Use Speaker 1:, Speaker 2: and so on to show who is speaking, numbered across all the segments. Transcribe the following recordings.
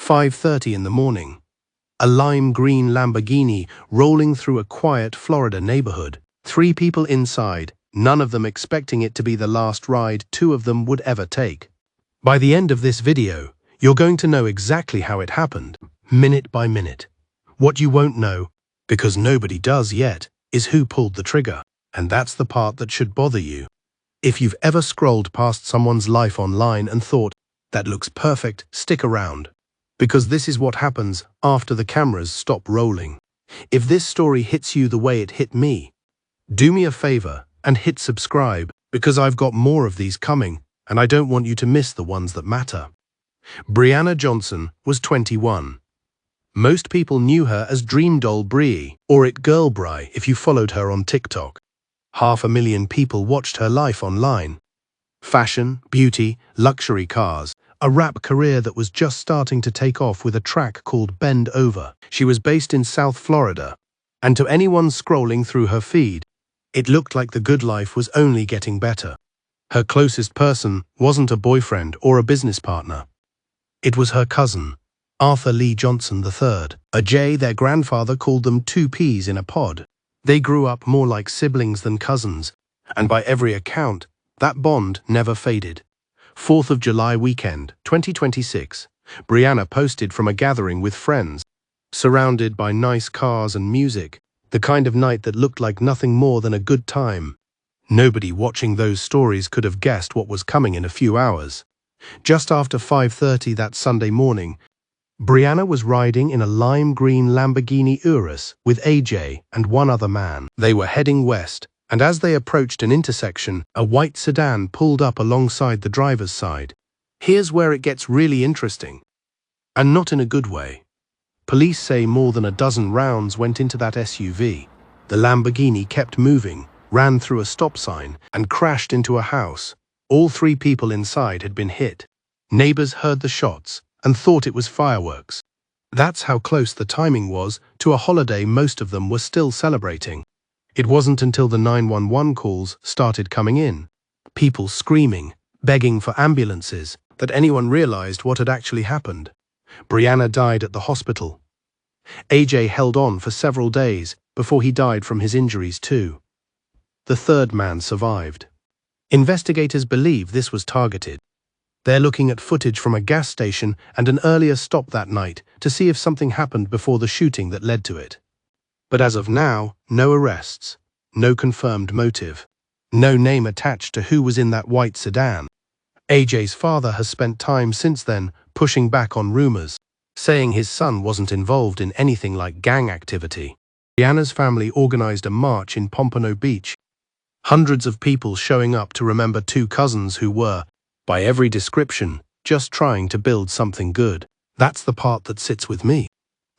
Speaker 1: 5:30 in the morning. A lime green Lamborghini rolling through a quiet Florida neighborhood. 3 people inside, none of them expecting it to be the last ride 2 of them would ever take. By the end of this video, you're going to know exactly how it happened, minute by minute. What you won't know, because nobody does yet, is who pulled the trigger. And that's the part that should bother you. If you've ever scrolled past someone's life online and thought, that looks perfect, stick around. Because this is what happens after the cameras stop rolling. If this story hits you the way it hit me, do me a favor and hit subscribe, because I've got more of these coming, and I don't want you to miss the ones that matter. Brianna Johnson was 21. Most people knew her as DreamDoll Brii, or ItGirlBri if you followed her on TikTok. 500,000 people watched her life online. Fashion, beauty, luxury cars, a rap career that was just starting to take off with a track called Bend Over. She was based in South Florida, and to anyone scrolling through her feed, it looked like the good life was only getting better. Her closest person wasn't a boyfriend or a business partner. It was her cousin, Arthur Lee Johnson III. A J, their grandfather called them 2 peas in a pod. They grew up more like siblings than cousins, and by every account, that bond never faded. 4th of July weekend, 2026, Brianna posted from a gathering with friends, surrounded by nice cars and music, the kind of night that looked like nothing more than a good time. Nobody watching those stories could have guessed what was coming in a few hours. Just after 5:30 that Sunday morning, Brianna was riding in a lime green Lamborghini Urus with AJ and 1 other man. They were heading west, and as they approached an intersection, a white sedan pulled up alongside the driver's side. Here's where it gets really interesting, and not in a good way. Police say more than a dozen rounds went into that SUV. The Lamborghini kept moving, ran through a stop sign, and crashed into a house. All 3 people inside had been hit. Neighbors heard the shots and thought it was fireworks. That's how close the timing was to a holiday most of them were still celebrating. It wasn't until the 911 calls started coming in, people screaming, begging for ambulances, that anyone realized what had actually happened. Brianna died at the hospital. AJ held on for several days before he died from his injuries too. The 3rd man survived. Investigators believe this was targeted. They're looking at footage from a gas station and an earlier stop that night to see if something happened before the shooting that led to it. But as of now, no arrests, no confirmed motive, no name attached to who was in that white sedan. AJ's father has spent time since then pushing back on rumors, saying his son wasn't involved in anything like gang activity. Brianna's family organized a march in Pompano Beach, hundreds of people showing up to remember 2 cousins who were, by every description, just trying to build something good. That's the part that sits with me.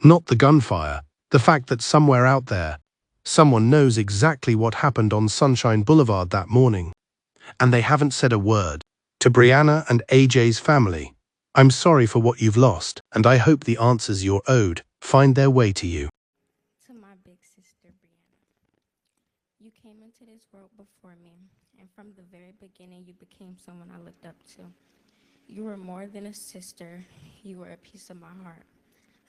Speaker 1: Not the gunfire, the fact that somewhere out there, someone knows exactly what happened on Sunshine Boulevard that morning, and they haven't said a word. To Brianna and AJ's family, I'm sorry for what you've lost, and I hope the answers you're owed find their way to you.
Speaker 2: To my big sister, Brianna, you came into this world before me, and from the very beginning, you became someone I looked up to. You were more than a sister. You were a piece of my heart,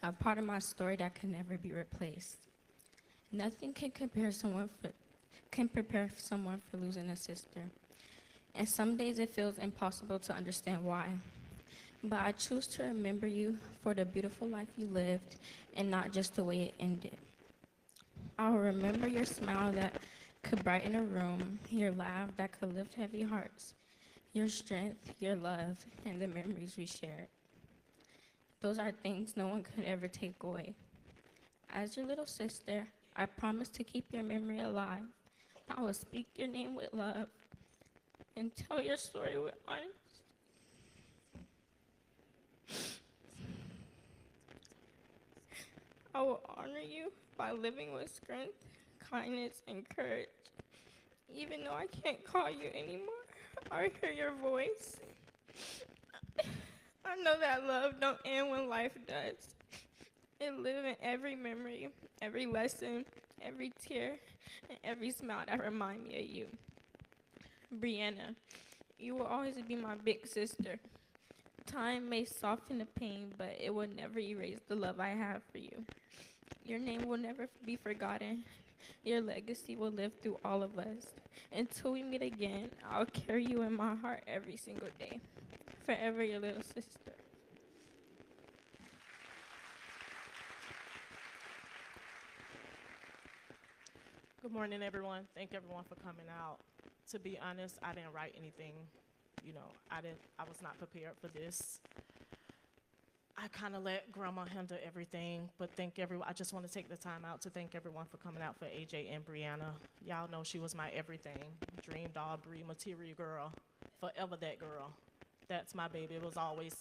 Speaker 2: a part of my story that could never be replaced. Nothing can prepare someone for losing a sister. And some days it feels impossible to understand why. But I choose to remember you for the beautiful life you lived and not just the way it ended. I'll remember your smile that could brighten a room, your laugh that could lift heavy hearts, your strength, your love, and the memories we shared. Those are things no one could ever take away. As your little sister, I promise to keep your memory alive. I will speak your name with love and tell your story with honesty. I will honor you by living with strength, kindness, and courage. Even though I can't call you anymore, I hear your voice. I know that love don't end when life does. It lives in every memory, every lesson, every tear, and every smile that remind me of you. Brianna, you will always be my big sister. Time may soften the pain, but it will never erase the love I have for you. Your name will never be forgotten. Your legacy will live through all of us. Until we meet again, I'll carry you in my heart every single day. Forever your little sister.
Speaker 3: Good morning, everyone. Thank everyone for coming out. To be honest, I didn't write anything. I was not prepared for this. I kind of let grandma handle everything, but thank everyone. I just want to take the time out to thank everyone for coming out for AJ and Brianna. Y'all know she was my everything. DreamDoll Brii, material girl, forever that girl. That's my baby. It was always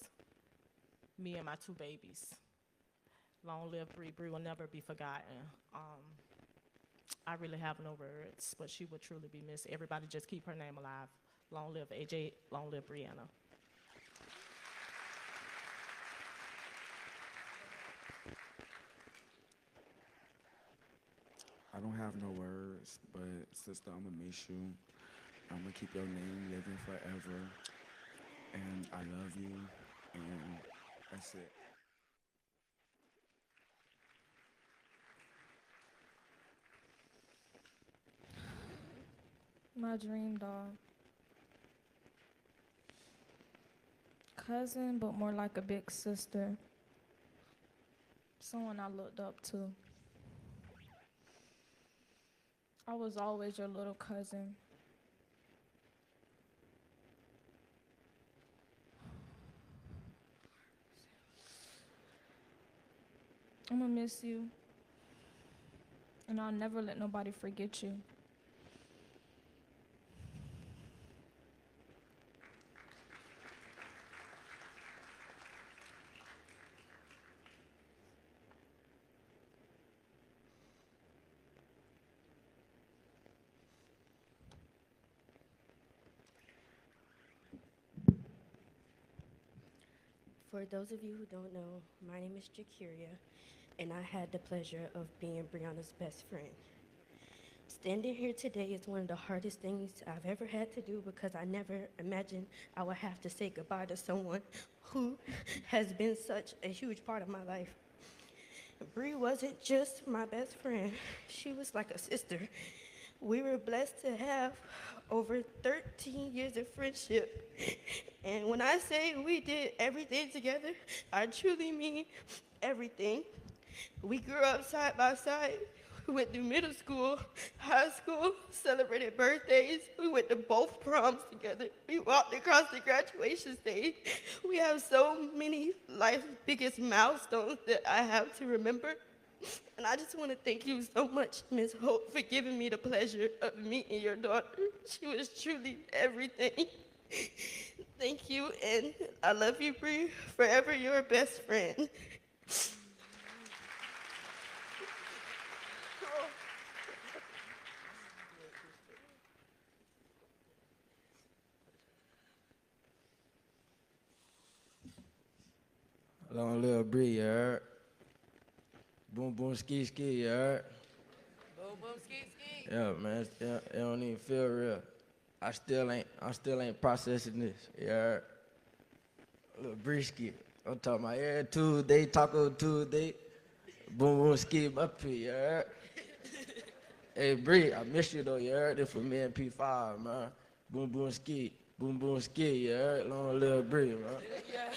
Speaker 3: me and my two babies. Long live Brii. Brii will never be forgotten. I really have no words, but she would truly be missed. Everybody just keep her name alive. Long live AJ, long live Brianna.
Speaker 4: I don't have no words, but sister, I'm gonna miss you. I'm gonna keep your name living forever. And I love you. And that's it.
Speaker 5: My dream doll. Cousin, but more like a big sister. Someone I looked up to. I was always your little cousin. I'm gonna miss you. And I'll never let nobody forget you.
Speaker 6: For those of you who don't know, my name is Jakiria, and I had the pleasure of being Brianna's best friend. Standing here today is one of the hardest things I've ever had to do because I never imagined I would have to say goodbye to someone who has been such a huge part of my life. Brii wasn't just my best friend, she was like a sister. We were blessed to have over 13 years of friendship. And when I say we did everything together, I truly mean everything. We grew up side by side. We went through middle school, high school, celebrated birthdays. We went to both proms together. We walked across the graduation stage. We have so many life's biggest milestones that I have to remember. And I just want to thank you so much, Ms. Hope, for giving me the pleasure of meeting your daughter. She was truly everything. Thank you, and I love you, Brii. Forever your best friend.
Speaker 7: Long live Brii, you heard? Boom, boom, ski, ski, you heard?
Speaker 3: Boom, boom, ski, ski.
Speaker 7: Yeah, man, it don't even feel real. I still ain't processing this, you heard? Little Brii, I'm talking about every Tuesday, Taco Tuesday. Boom, boom, ski, my P, you heard? Hey, Brii, I miss you though, you heard? This for me and P5, man. Boom, boom, ski, you heard? Long live Brii, man.
Speaker 3: Yeah.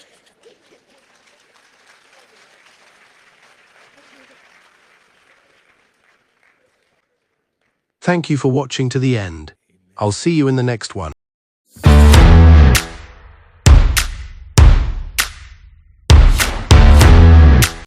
Speaker 1: Thank you for watching to the end. I'll see you in the next one.